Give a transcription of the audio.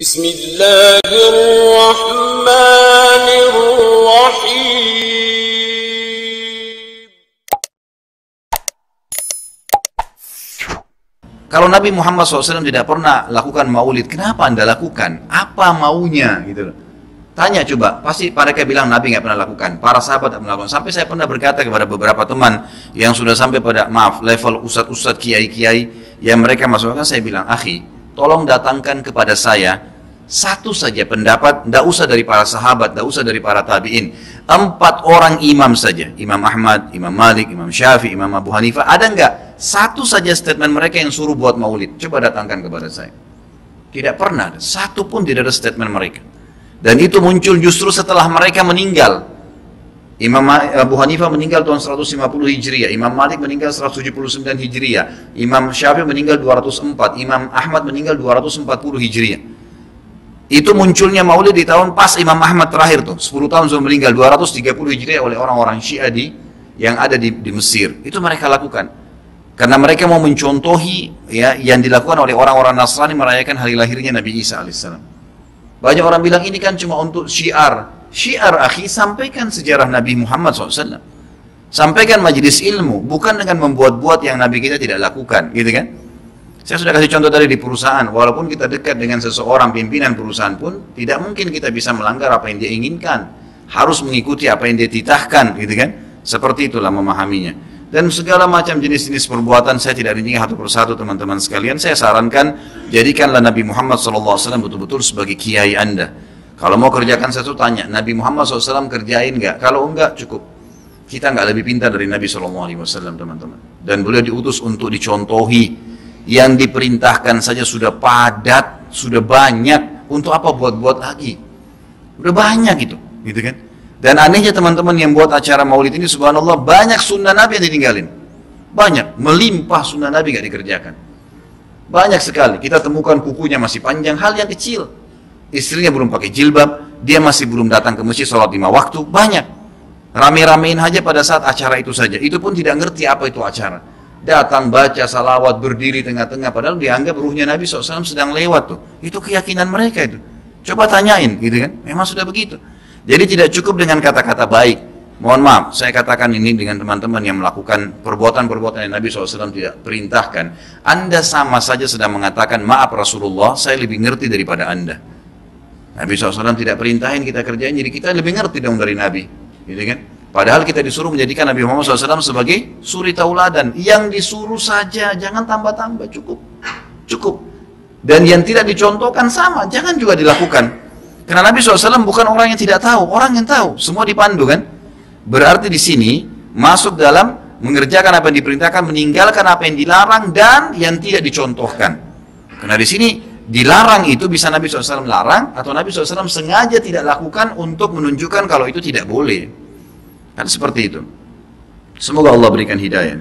Bismillahirrahmanirrahim. Kalau Nabi Muhammad SAW tidak pernah lakukan maulid, kenapa Anda lakukan? Apa maunya? Gitu loh. Tanya coba, pasti mereka bilang Nabi nggak pernah lakukan, para sahabat tidak pernah lakukan. Sampai saya pernah berkata kepada beberapa teman yang sudah sampai pada, level ustadz-ustadz, kiai-kiai, yang mereka masukkan, saya bilang, akhi, tolong datangkan kepada saya satu saja pendapat, tidak usah dari para sahabat, tidak usah dari para tabi'in. 4 orang imam saja, Imam Ahmad, Imam Malik, Imam Syafi'i, Imam Abu Hanifah, ada enggak? Satu saja statement mereka yang suruh buat maulid, coba datangkan kepada saya. Tidak pernah, satu pun tidak ada statement mereka. Dan itu muncul justru setelah mereka meninggal. Imam Abu Hanifah meninggal tahun 150 Hijriah, Imam Malik meninggal 179 Hijriah, Imam Syafi'i meninggal 204, Imam Ahmad meninggal 240 Hijriah. Itu munculnya maulid di tahun pas Imam Ahmad terakhir tuh, 10 tahun sebelum meninggal, 230 Hijriah oleh orang-orang Syiah yang ada di Mesir. Itu mereka lakukan. Karena mereka mau mencontohi ya, yang dilakukan oleh orang-orang Nasrani merayakan hari lahirnya Nabi Isa alaihissalam. Banyak orang bilang ini kan cuma untuk syiar. Syiar akhi, sampaikan sejarah Nabi Muhammad SAW. Sampaikan majelis ilmu, bukan dengan membuat-buat yang Nabi kita tidak lakukan, gitu kan? Saya sudah kasih contoh tadi di perusahaan, walaupun kita dekat dengan seseorang pimpinan perusahaan pun, tidak mungkin kita bisa melanggar apa yang dia inginkan. Harus mengikuti apa yang dia titahkan, gitu kan? Seperti itulah memahaminya. Dan segala macam jenis-jenis perbuatan saya tidak rinci satu persatu teman-teman sekalian. Saya sarankan jadikanlah Nabi Muhammad SAW betul-betul sebagai kiai Anda. Kalau mau kerjakan sesuatu tanya, Nabi Muhammad SAW kerjain nggak? Kalau enggak cukup. Kita nggak lebih pintar dari Nabi SAW teman-teman. Dan beliau diutus untuk dicontohi. Yang diperintahkan saja sudah padat, sudah banyak. Untuk apa buat-buat lagi? Udah banyak gitu kan? Dan anehnya teman-teman yang buat acara maulid ini subhanallah banyak sunnah Nabi yang ditinggalin. Banyak, melimpah sunnah Nabi gak dikerjakan. Banyak sekali, kita temukan kukunya masih panjang, hal yang kecil. Istrinya belum pakai jilbab, dia masih belum datang ke masjid sholat 5 waktu, banyak. Rame-ramein aja pada saat acara itu saja, itu pun tidak ngerti apa itu acara. Datang baca salawat, berdiri tengah-tengah, padahal dianggap ruhnya Nabi SAW sedang lewat tuh. Itu keyakinan mereka itu. Coba tanyain gitu kan, memang sudah begitu. Jadi tidak cukup dengan kata-kata baik. Mohon maaf, saya katakan ini dengan teman-teman yang melakukan perbuatan-perbuatan yang Nabi SAW tidak perintahkan. Anda sama saja sedang mengatakan, maaf Rasulullah, saya lebih ngerti daripada Anda. Nabi SAW tidak perintahin kita kerjain, jadi kita lebih ngerti dong dari Nabi. Gitu kan? Padahal kita disuruh menjadikan Nabi Muhammad SAW sebagai suri tauladan. Yang disuruh saja, jangan tambah-tambah, cukup. Cukup. Dan yang tidak dicontohkan sama, jangan juga dilakukan. Karena Nabi SAW bukan orang yang tidak tahu, orang yang tahu, semua dipandu kan? Berarti di sini masuk dalam mengerjakan apa yang diperintahkan, meninggalkan apa yang dilarang dan yang tidak dicontohkan. Karena di sini dilarang itu bisa Nabi SAW larang atau Nabi SAW sengaja tidak lakukan untuk menunjukkan kalau itu tidak boleh. Kan seperti itu. Semoga Allah berikan hidayah.